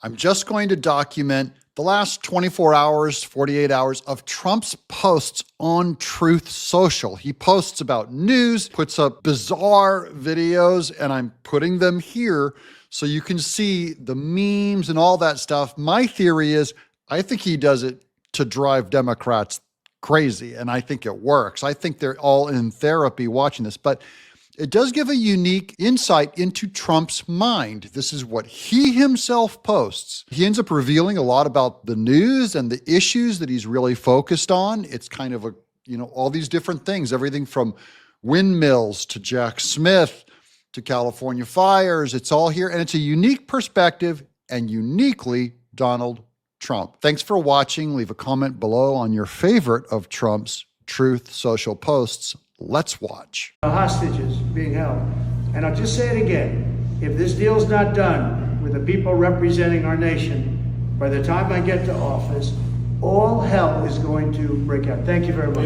I'm just going to document the last 24 hours, 48 hours of Trump's posts on Truth Social. He posts about news, puts up bizarre videos, and I'm putting them here so you can see the memes and all that stuff. My theory is, I think he does it to drive Democrats crazy, and I think it works. I think they're all in therapy watching this, but it does give a unique insight into Trump's mind. This is what he himself posts. He ends up revealing a lot about the news and the issues that he's really focused on. It's kind of all these different things, everything from windmills to Jack Smith to California fires. It's all here, and it's a unique perspective and uniquely Donald Trump. Thanks for watching. Leave a comment below on your favorite of Trump's Truth Social posts. Let's watch. Hostages being held. And I'll just say it again. If this deal's not done with the people representing our nation, by the time I get to office, all hell is going to break out. Thank you very much.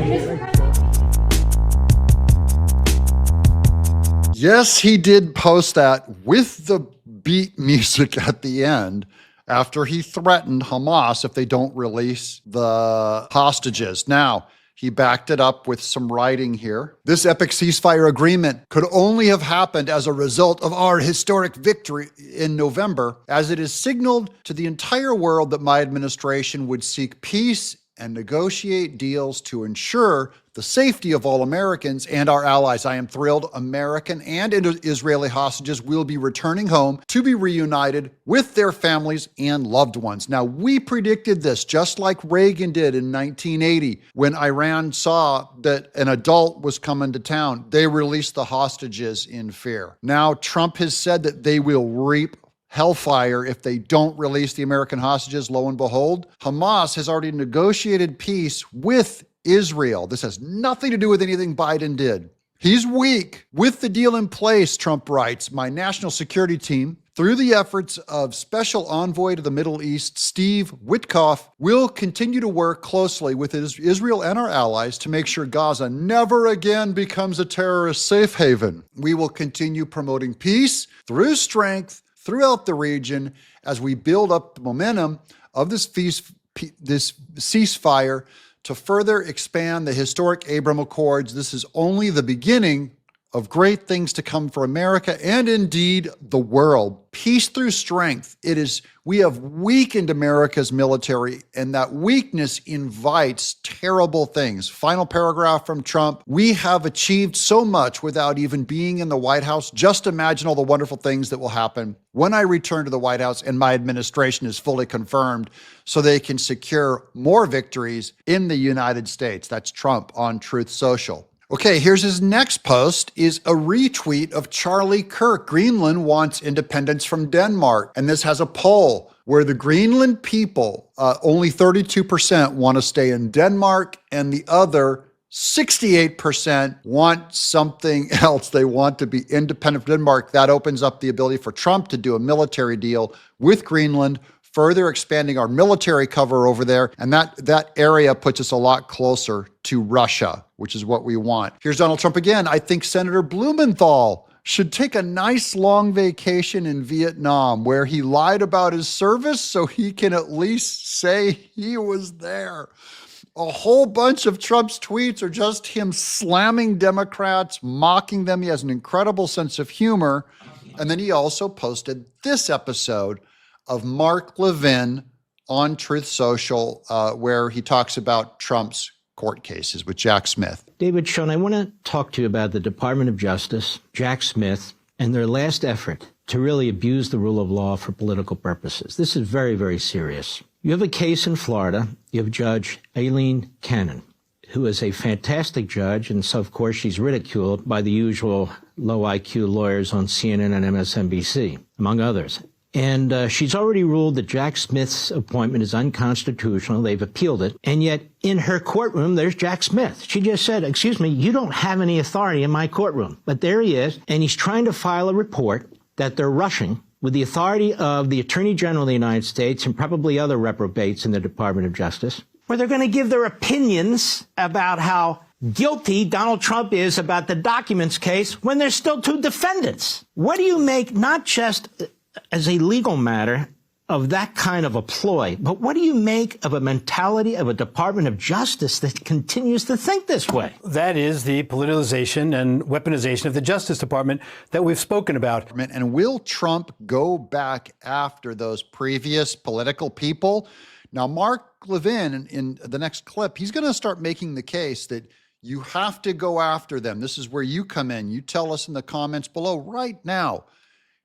Yes, he did post that with the beat music at the end after he threatened Hamas if they don't release the hostages. Now, he backed it up with some writing here. This epic ceasefire agreement could only have happened as a result of our historic victory in November, as it is signaled to the entire world that my administration would seek peace and negotiate deals to ensure the safety of all Americans and our allies. I am thrilled American and Israeli hostages will be returning home to be reunited with their families and loved ones. Now, we predicted this just like Reagan did in 1980 when Iran saw that an adult was coming to town. They released the hostages in fear. Now, Trump has said that they will reap hellfire if they don't release the American hostages. Lo and behold, Hamas has already negotiated peace with Israel. This has nothing to do with anything Biden did. He's weak. With the deal in place, Trump writes, my national security team, through the efforts of Special Envoy to the Middle East, Steve Witkoff, will continue to work closely with Israel and our allies to make sure Gaza never again becomes a terrorist safe haven. We will continue promoting peace through strength throughout the region as we build up the momentum of this ceasefire to further expand the historic Abraham Accords. This is only the beginning of great things to come for America and indeed the world. Peace through strength. We have weakened America's military, and that weakness invites terrible things. Final paragraph from Trump. We have achieved so much without even being in the White House. Just imagine all the wonderful things that will happen when I return to the White House and my administration is fully confirmed so they can secure more victories in the United States. That's Trump on Truth Social. Okay, here's his next post is a retweet of Charlie Kirk. Greenland wants independence from Denmark. And this has a poll where the Greenland people, only 32% want to stay in Denmark, and the other 68% want something else. They want to be independent from Denmark. That opens up the ability for Trump to do a military deal with Greenland, further expanding our military cover over there. And that area puts us a lot closer to Russia, which is what we want. Here's Donald Trump again. I think Senator Blumenthal should take a nice long vacation in Vietnam where he lied about his service so he can at least say he was there. A whole bunch of Trump's tweets are just him slamming Democrats, mocking them. He has an incredible sense of humor. And then he also posted this episode of Mark Levin on Truth Social, where he talks about Trump's court cases with Jack Smith. David Schoen, I want to talk to you about the Department of Justice, Jack Smith, and their last effort to really abuse the rule of law for political purposes. This is very, very serious. You have a case in Florida. You have Judge Aileen Cannon, who is a fantastic judge, and so, of course, she's ridiculed by the usual low IQ lawyers on CNN and MSNBC, among others. And she's already ruled that Jack Smith's appointment is unconstitutional. They've appealed it. And yet in her courtroom, there's Jack Smith. She just said, excuse me, you don't have any authority in my courtroom. But there he is. And he's trying to file a report that they're rushing with the authority of the Attorney General of the United States and probably other reprobates in the Department of Justice, where they're going to give their opinions about how guilty Donald Trump is about the documents case when there's still two defendants. What do you make, not just as a legal matter, of that kind of a ploy. But what do you make of a mentality of a Department of Justice that continues to think this way? That is the politicization and weaponization of the Justice Department that we've spoken about. And will Trump go back after those previous political people? Now, Mark Levin, in the next clip, he's going to start making the case that you have to go after them. This is where you come in. You tell us in the comments below right now.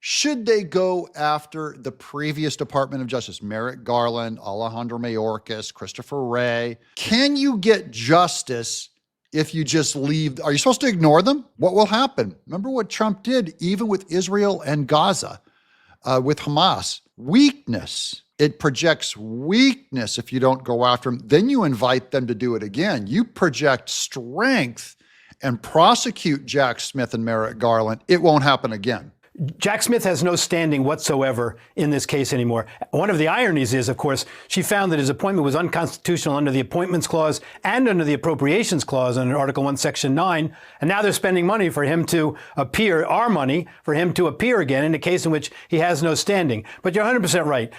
Should they go after the previous Department of Justice, Merrick Garland, Alejandro Mayorkas, Christopher Wray? Can you get justice if you just leave? Are you supposed to ignore them? What will happen? Remember what Trump did, even with Israel and Gaza, with Hamas. Weakness. It projects weakness if you don't go after them. Then you invite them to do it again. You project strength and prosecute Jack Smith and Merrick Garland. It won't happen again. Jack Smith has no standing whatsoever in this case anymore. One of the ironies is, of course, she found that his appointment was unconstitutional under the Appointments Clause and under the Appropriations Clause under Article 1, Section 9. And now they're spending money for him to appear, our money, for him to appear again in a case in which he has no standing. But you're 100% right.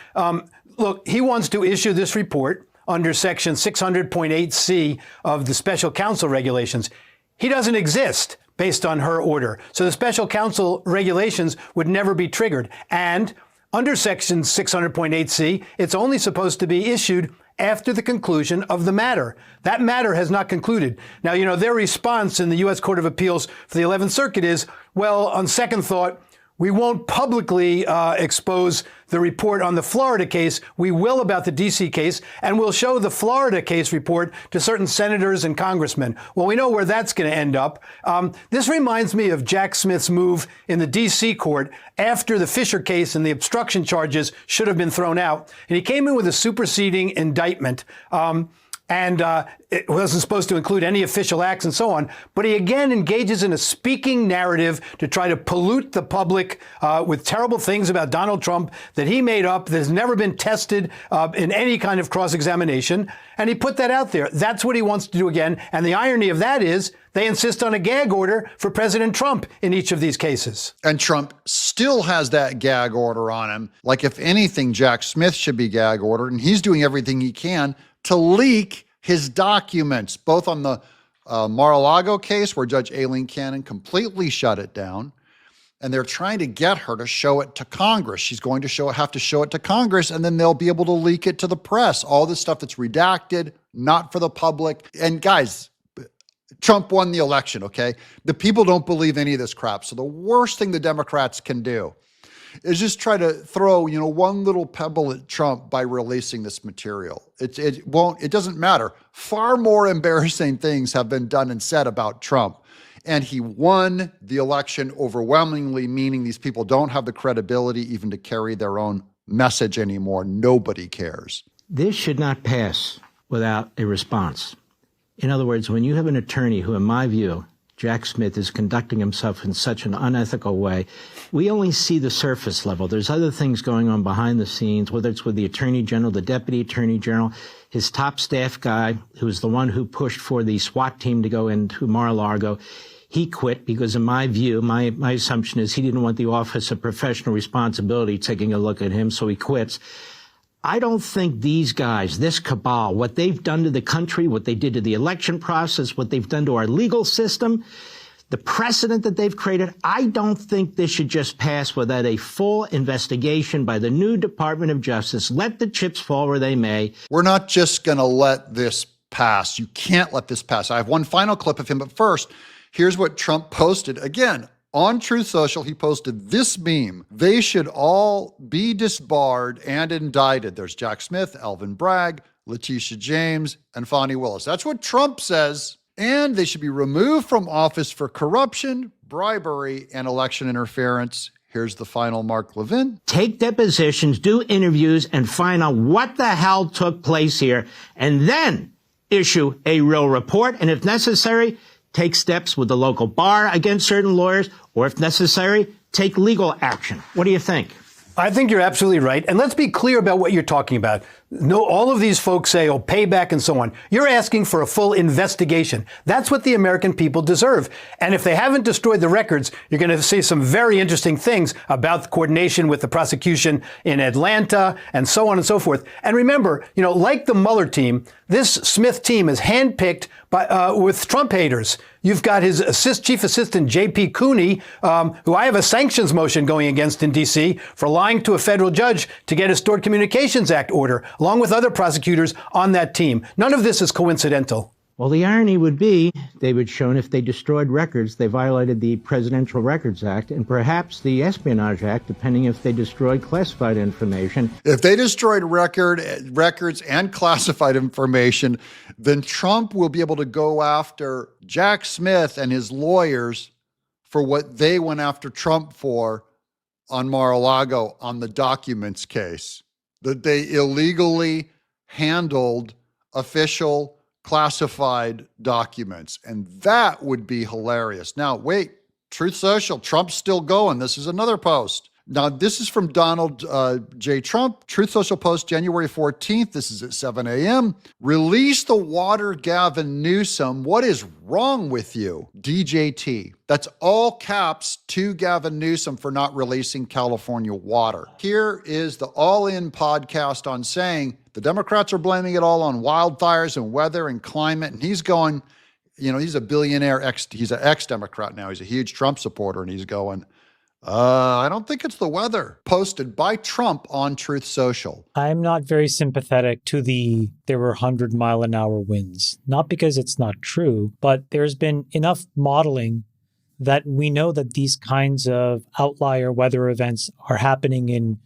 Look, he wants to issue this report under Section 600.8C of the Special Counsel regulations. He doesn't exist based on her order. So the special counsel regulations would never be triggered. And under Section 600.8C, it's only supposed to be issued after the conclusion of the matter. That matter has not concluded. Now, you know, their response in the U.S. Court of Appeals for the 11th Circuit is, well, on second thought, we won't publicly expose the report on the Florida case. We will about the D.C. case, and we'll show the Florida case report to certain senators and congressmen. Well, we know where that's going to end up. This reminds me of Jack Smith's move in the D.C. court after the Fisher case and the obstruction charges should have been thrown out. And he came in with a superseding indictment. And it wasn't supposed to include any official acts and so on. But he again engages in a speaking narrative to try to pollute the public with terrible things about Donald Trump that he made up, that has never been tested in any kind of cross-examination. And he put that out there. That's what he wants to do again. And the irony of that is they insist on a gag order for President Trump in each of these cases. And Trump still has that gag order on him. Like, if anything, Jack Smith should be gag ordered, and he's doing everything he can to leak his documents, both on the Mar-a-Lago case, where Judge Aileen Cannon completely shut it down, and they're trying to get her to show it to Congress. She's going to have to show it to Congress, and then they'll be able to leak it to the press. All this stuff that's redacted, not for the public. And guys, Trump won the election, okay? The people don't believe any of this crap. So the worst thing the Democrats can do is just try to throw, you know, one little pebble at Trump by releasing this material. It doesn't matter. Far more embarrassing things have been done and said about Trump. And he won the election overwhelmingly, meaning these people don't have the credibility even to carry their own message anymore. Nobody cares. This should not pass without a response. In other words, when you have an attorney who, in my view, Jack Smith, is conducting himself in such an unethical way, we only see the surface level. There's other things going on behind the scenes, whether it's with the Attorney General, the Deputy Attorney General, his top staff guy, who's the one who pushed for the SWAT team to go into Mar-a-Lago. He quit because, in my view, my assumption is he didn't want the Office of Professional Responsibility taking a look at him, so he quits. I don't think these guys, this cabal, what they've done to the country, what they did to the election process, what they've done to our legal system, the precedent that they've created, I don't think this should just pass without a full investigation by the new Department of Justice. Let the chips fall where they may. We're not just going to let this pass. You can't let this pass. I have one final clip of him, but first, here's what Trump posted. Again, on Truth Social, he posted this meme. They should all be disbarred and indicted. There's Jack Smith, Alvin Bragg, Letitia James, and Fani Willis. That's what Trump says. And they should be removed from office for corruption, bribery, and election interference. Here's the final Mark Levin. Take depositions, do interviews, and find out what the hell took place here, and then issue a real report. And if necessary, take steps with the local bar against certain lawyers, or if necessary, take legal action. What do you think? I think you're absolutely right. And let's be clear about what you're talking about. No, all of these folks say, oh, payback and so on. You're asking for a full investigation. That's what the American people deserve. And if they haven't destroyed the records, you're going to see some very interesting things about the coordination with the prosecution in Atlanta and so on and so forth. And remember, like the Mueller team, this Smith team is handpicked by, with Trump haters. You've got his chief assistant, J.P. Cooney, who I have a sanctions motion going against in D.C. for lying to a federal judge to get a Stored Communications Act order, along with other prosecutors on that team. None of this is coincidental. Well, the irony would be, David Schoen, if they destroyed records, they violated the Presidential Records Act and perhaps the Espionage Act, depending if they destroyed classified information. If they destroyed records and classified information, then Trump will be able to go after Jack Smith and his lawyers for what they went after Trump for on Mar-a-Lago on the documents case, that they illegally handled official classified documents. And that would be hilarious. Now, wait, Truth Social, Trump's still going. This is another post. Now, this is from Donald J. Trump. Truth Social post, January 14th. This is at 7 a.m. Release the water, Gavin Newsom. What is wrong with you? DJT. That's all caps to Gavin Newsom for not releasing California water. Here is the All In podcast on saying the Democrats are blaming it all on wildfires and weather and climate. And he's going, he's a billionaire, he's an ex-Democrat now. He's a huge Trump supporter. And he's going, I don't think it's the weather. Posted by Trump on Truth Social. I'm not very sympathetic to there were 100-mile-an-hour winds. Not because it's not true, but there's been enough modeling that we know that these kinds of outlier weather events are happening in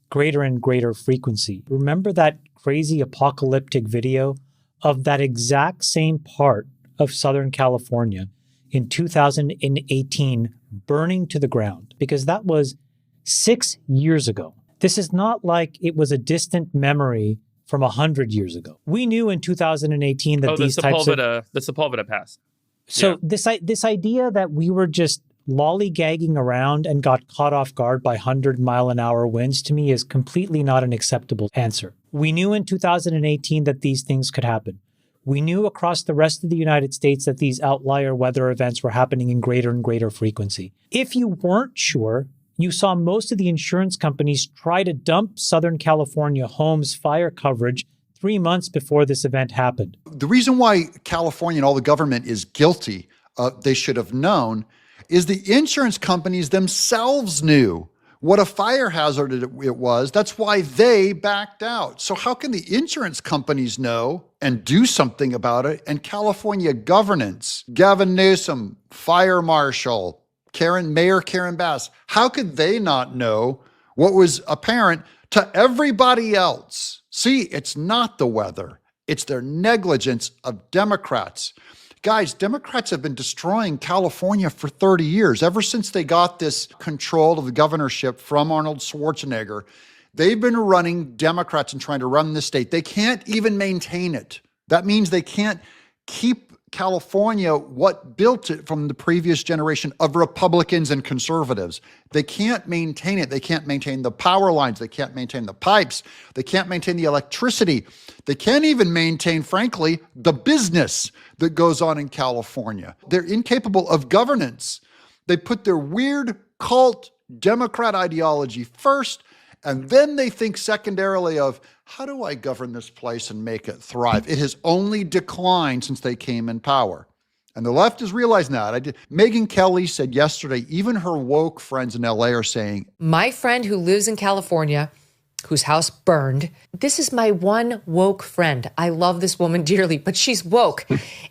greater and greater frequency. Remember that crazy apocalyptic video of that exact same part of Southern California in 2018 burning to the ground? Because that was 6 years ago. This is not like it was a distant memory from 100 years ago. We knew in 2018 that these types of... the Sepulveda pass. So yeah. This idea that we were just lollygagging around and got caught off guard by 100-mile-an-hour winds, to me, is completely not an acceptable answer. We knew in 2018 that these things could happen. We knew across the rest of the United States that these outlier weather events were happening in greater and greater frequency. If you weren't sure, you saw most of the insurance companies try to dump Southern California homes' fire coverage 3 months before this event happened. The reason why California and all the government is guilty, they should have known, is the insurance companies themselves knew what a fire hazard it was. That's why they backed out. So how can the insurance companies know and do something about it? And California governance, Gavin Newsom, fire marshal, Mayor Karen Bass, how could they not know what was apparent to everybody else? See, it's not the weather. It's their negligence of Democrats. Guys, Democrats have been destroying California for 30 years. Ever since they got this control of the governorship from Arnold Schwarzenegger, they've been running Democrats and trying to run the state. They can't even maintain it. That means they can't keep California what built it from the previous generation of Republicans and conservatives. They can't maintain it. They can't maintain the power lines. They can't maintain the pipes. They can't maintain the electricity. They can't even maintain, frankly, the business that goes on in California. They're incapable of governance. They put their weird cult Democrat ideology first, and then they think secondarily of, how do I govern this place and make it thrive? It has only declined since they came in power. And the left is realizing that. Megyn Kelly said yesterday, even her woke friends in LA are saying, my friend who lives in California, whose house burned, this is my one woke friend. I love this woman dearly, but she's woke.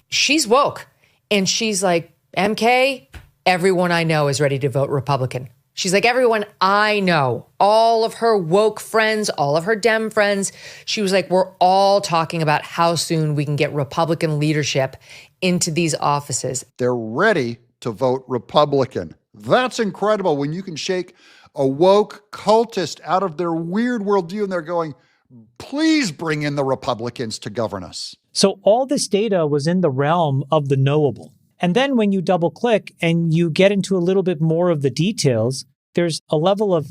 She's woke. And she's like, MK, everyone I know is ready to vote Republican. She's like, everyone I know, all of her woke friends, all of her Dem friends, she was like, we're all talking about how soon we can get Republican leadership into these offices. They're ready to vote Republican. That's incredible when you can shake a woke cultist out of their weird worldview and they're going, please bring in the Republicans to govern us. So all this data was in the realm of the knowable. And then when you double click and you get into a little bit more of the details, there's a level of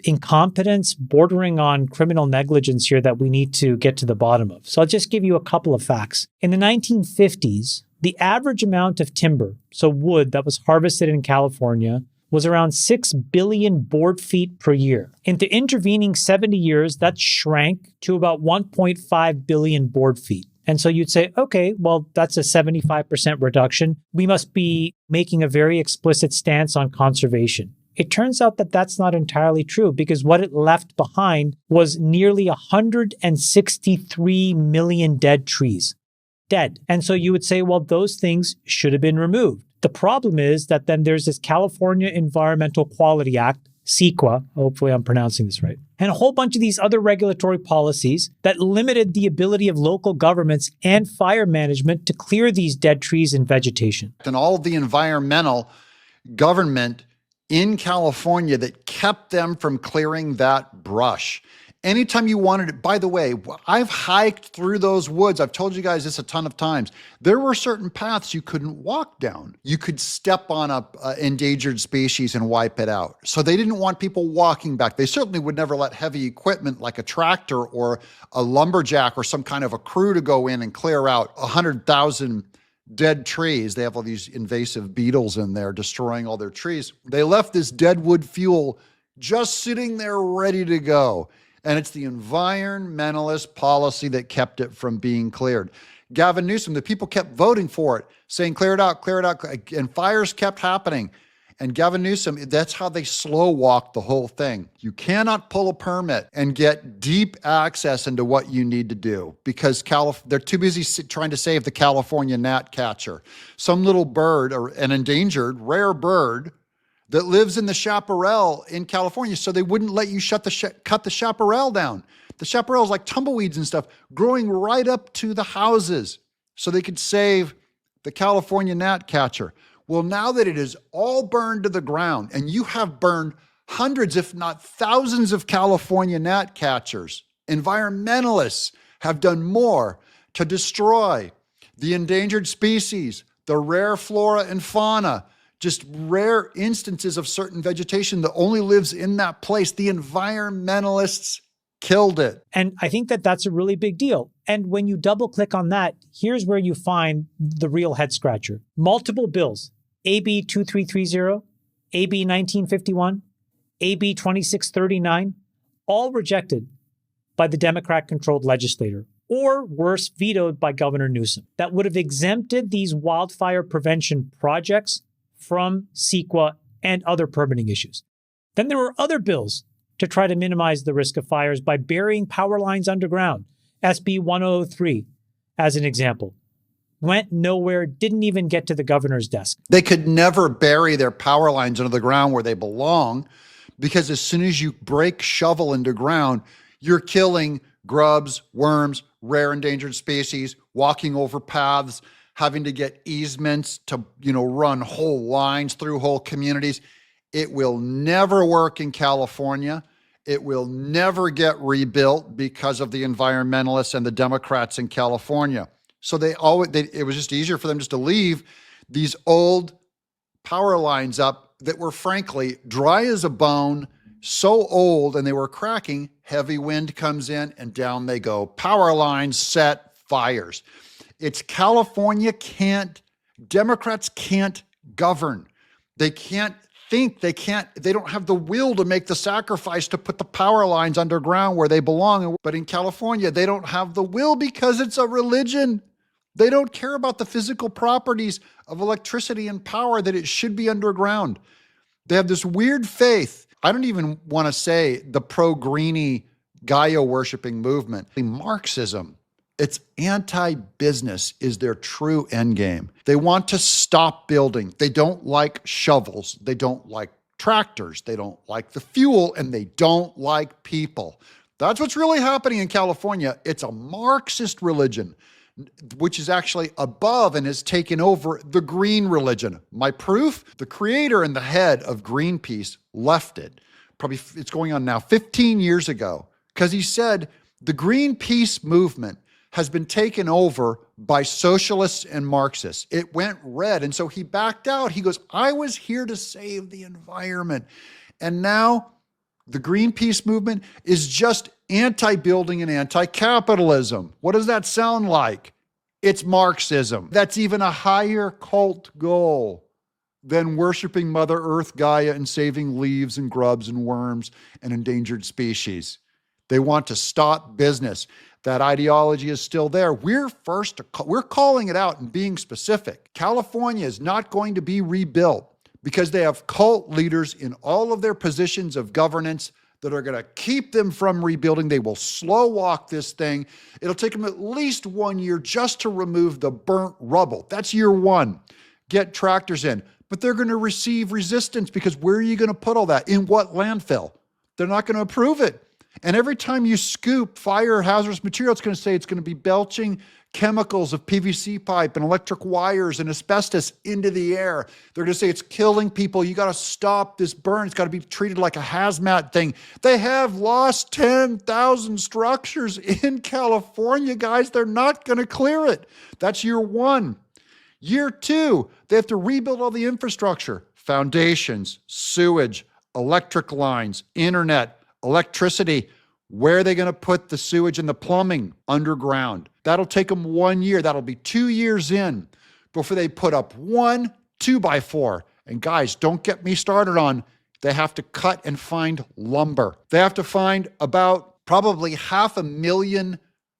incompetence bordering on criminal negligence here that we need to get to the bottom of. So I'll just give you a couple of facts. In the 1950s, the average amount of timber, so wood that was harvested in California, was around 6 billion board feet per year. In the intervening 70 years, that shrank to about 1.5 billion board feet. And so you'd say, okay, well, that's a 75% reduction. We must be making a very explicit stance on conservation. It turns out that that's not entirely true, because what it left behind was nearly 163 million dead trees. Dead. And so you would say, well, those things should have been removed. The problem is that then there's this California Environmental Quality Act, CEQA, hopefully I'm pronouncing this right, and a whole bunch of these other regulatory policies that limited the ability of local governments and fire management to clear these dead trees and vegetation. And all of the environmental government in California that kept them from clearing that brush. Anytime you wanted it, by the way, I've hiked through those woods. I've told you guys this a ton of times. There were certain paths you couldn't walk down. You could step on a endangered species and wipe it out. So they didn't want people walking back. They certainly would never let heavy equipment like a tractor or a lumberjack or some kind of a crew to go in and clear out 100,000 dead trees. They have all these invasive beetles in there destroying all their trees. They left this dead wood fuel just sitting there ready to go. And it's the environmentalist policy that kept it from being cleared. Gavin Newsom, the people kept voting for it, saying, clear it out, and fires kept happening. And Gavin Newsom, that's how they slow walked the whole thing. You cannot pull a permit and get deep access into what you need to do because they're too busy trying to save the California gnatcatcher. Some little bird, or an endangered, rare bird, that lives in the chaparral in California, so they wouldn't let you cut the chaparral down. The chaparral is like tumbleweeds and stuff growing right up to the houses so they could save the California gnatcatcher. Well, now that it is all burned to the ground, and you have burned hundreds, if not thousands of California gnatcatchers, environmentalists have done more to destroy the endangered species, the rare flora and fauna, just rare instances of certain vegetation that only lives in that place. The environmentalists killed it. And I think that that's a really big deal. And when you double click on that, here's where you find the real head scratcher. Multiple bills, AB 2330, AB 1951, AB 2639, all rejected by the Democrat-controlled legislature, or worse, vetoed by Governor Newsom, that would have exempted these wildfire prevention projects from CEQA and other permitting issues. Then there were other bills to try to minimize the risk of fires by burying power lines underground. SB 1003, as an example, went nowhere, didn't even get to the governor's desk. They could never bury their power lines under the ground where they belong, because as soon as you break shovel into ground, you're killing grubs, worms, rare endangered species, walking over paths, having to get easements to, run whole lines through whole communities. It will never work in California. It will never get rebuilt because of the environmentalists and the Democrats in California. So it was just easier for them just to leave these old power lines up that were frankly dry as a bone, so old, and they were cracking. Heavy wind comes in and down they go. Power lines set, fires. It's California Democrats can't govern. They can't think, they don't have the will to make the sacrifice to put the power lines underground where they belong. But in California, they don't have the will because it's a religion. They don't care about the physical properties of electricity and power, that it should be underground. They have this weird faith. I don't even want to say the pro-greenie Gaia worshiping movement. Marxism, it's anti-business is their true endgame. They want to stop building. They don't like shovels. They don't like tractors. They don't like the fuel, and they don't like people. That's what's really happening in California. It's a Marxist religion, which is actually above and has taken over the green religion. My proof? The creator and the head of Greenpeace left it. Probably it's going on now 15 years ago, because he said the Greenpeace movement has been taken over by socialists and Marxists. It went red. And so he backed out. He goes, I was here to save the environment. And now The Greenpeace movement is just anti-building and anti-capitalism. What does that sound like? It's Marxism. That's even a higher cult goal than worshiping Mother Earth Gaia and saving leaves and grubs and worms and endangered species. They want to stop business. That ideology is still there. We're calling it out and being specific. California is not going to be rebuilt because they have cult leaders in all of their positions of governance that are going to keep them from rebuilding. They will slow walk this thing. It'll take them at least 1 year just to remove the burnt rubble. That's year one. Get tractors in. But they're going to receive resistance because where are you going to put all that? In what landfill? They're not going to approve it. And every time you scoop fire hazardous material, it's going to say it's going to be belching chemicals of PVC pipe and electric wires and asbestos into the air. They're going to say it's killing people. You got to stop this burn. It's got to be treated like a hazmat thing. They have lost 10,000 structures in California, guys. They're not going to clear it. That's year one. Year two, they have to rebuild all the infrastructure, foundations, sewage, electric lines, internet, electricity. Where are they going to put the sewage and the plumbing? Underground. That'll take them 1 year. That'll be 2 years in before they put up one 2x4. And guys, don't get me started on, they have to cut and find lumber. They have to find about probably 500,000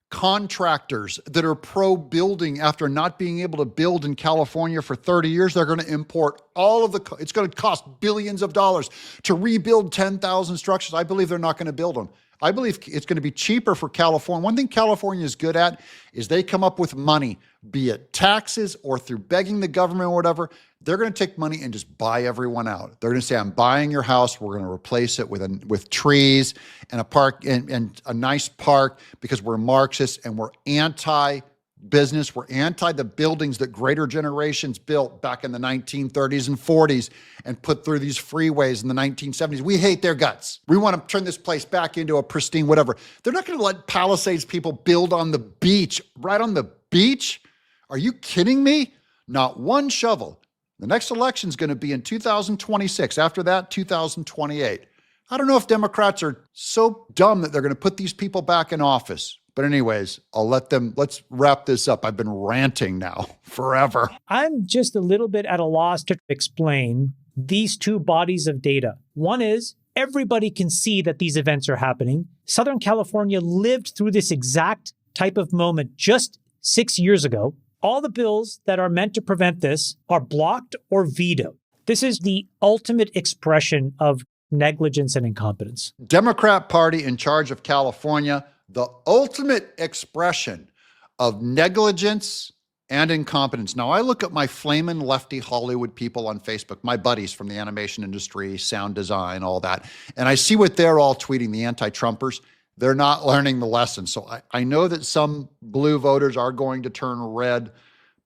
contractors that are pro-building after not being able to build in California for 30 years. They're going to import all of it's going to cost billions of dollars to rebuild 10,000 structures. I believe they're not going to build them. I believe it's going to be cheaper for California. One thing California is good at is they come up with money, be it taxes or through begging the government or whatever. They're going to take money and just buy everyone out. They're going to say, I'm buying your house. We're going to replace it with trees and a park and a nice park because we're Marxists and we're anti-business. We're anti the buildings that greater generations built back in the 1930s and 40s and put through these freeways in the 1970s. We hate their guts. We want to turn this place back into a pristine whatever. They're not going to let Palisades people build on the beach, right on the beach. Are you kidding me? Not one shovel. The next election is going to be in 2026. After that, 2028. I don't know if Democrats are so dumb that they're going to put these people back in office. But anyways, let's wrap this up. I've been ranting now forever. I'm just a little bit at a loss to explain these two bodies of data. One is everybody can see that these events are happening. Southern California lived through this exact type of moment just 6 years ago. All the bills that are meant to prevent this are blocked or vetoed. This is the ultimate expression of negligence and incompetence. Democrat Party in charge of California, the ultimate expression of negligence and incompetence. Now, I look at my flamin' lefty Hollywood people on Facebook, my buddies from the animation industry, sound design, all that, and I see what they're all tweeting, the anti-Trumpers. They're not learning the lesson. So I know that some blue voters are going to turn red,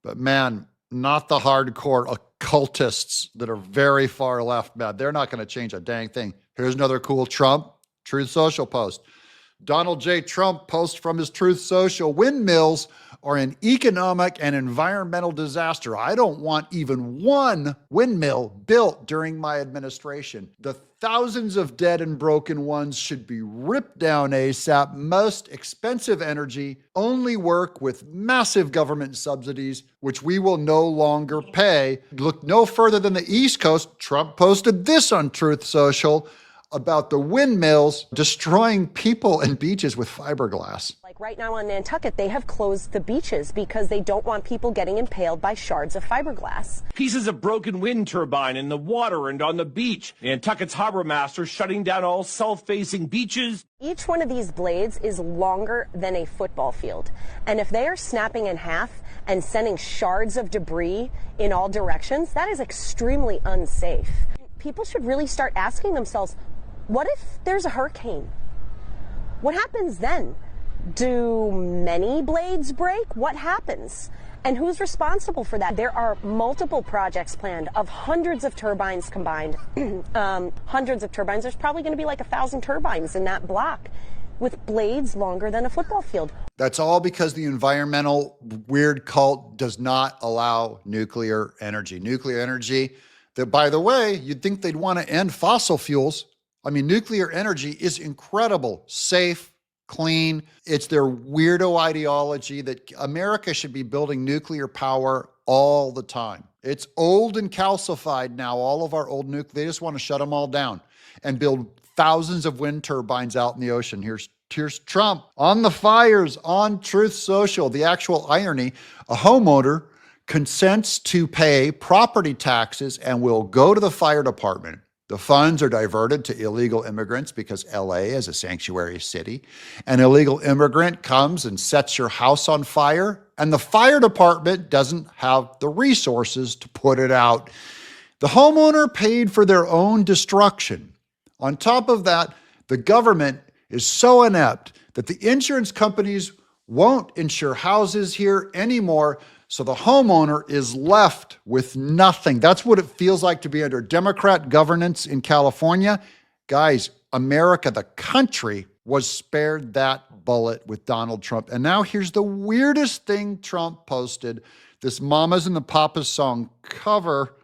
but man, not the hardcore occultists that are very far left, man. They're not going to change a dang thing. Here's another cool Trump Truth Social post. Donald J. Trump posts from his Truth Social, windmills are an economic and environmental disaster. I don't want even one windmill built during my administration. The thousands of dead and broken ones should be ripped down ASAP. Most expensive energy, only work with massive government subsidies, which we will no longer pay. Look no further than the East Coast. Trump posted this on Truth Social about the windmills destroying people and beaches with fiberglass. Like right now on Nantucket, they have closed the beaches because they don't want people getting impaled by shards of fiberglass. Pieces of broken wind turbine in the water and on the beach. Nantucket's harbor master shutting down all south-facing beaches. Each one of these blades is longer than a football field. And if they are snapping in half and sending shards of debris in all directions, that is extremely unsafe. People should really start asking themselves, what if there's a hurricane? What happens then? Do many blades break? What happens? And who's responsible for that? There are multiple projects planned of hundreds of turbines combined. Hundreds of turbines. There's probably going to be like 1,000 turbines in that block with blades longer than a football field. That's all because the environmental weird cult does not allow nuclear energy. Nuclear energy that, by the way, you'd think they'd want to end fossil fuels. I mean, nuclear energy is incredible, safe, clean. It's their weirdo ideology that America should be building nuclear power all the time. It's old and calcified now, all of our old nuclear. They just want to shut them all down and build thousands of wind turbines out in the ocean. Here's Trump on the fires on Truth Social. The actual irony, a homeowner consents to pay property taxes and will go to the fire department. The funds are diverted to illegal immigrants because LA is a sanctuary city. An illegal immigrant comes and sets your house on fire, and the fire department doesn't have the resources to put it out. The homeowner paid for their own destruction. On top of that, the government is so inept that the insurance companies won't insure houses here anymore. So the homeowner is left with nothing. That's what it feels like to be under Democrat governance in California. Guys, America, the country, was spared that bullet with Donald Trump. And now here's the weirdest thing Trump posted. This Mamas and the Papas song cover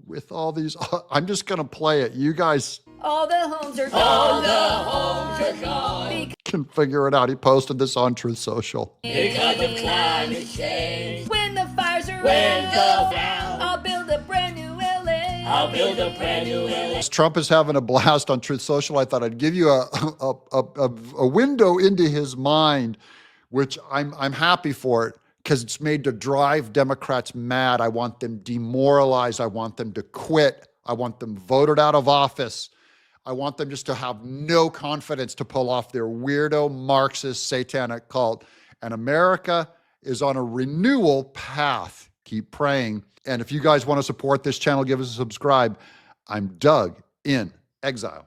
with all these. I'm just going to play it. You guys all the homes are gone. All the homes are gone. Can figure it out. He posted this on Truth Social. Because of climate change. When the fires are down, I'll build a brand new LA. I'll build a brand new LA. Trump is having a blast on Truth Social. I thought I'd give you a window into his mind, which I'm happy for it because it's made to drive Democrats mad. I want them demoralized. I want them to quit. I want them voted out of office. I want them just to have no confidence to pull off their weirdo Marxist satanic cult. And America is on a renewal path. Keep praying. And if you guys want to support this channel, give us a subscribe. I'm Doug in Exile.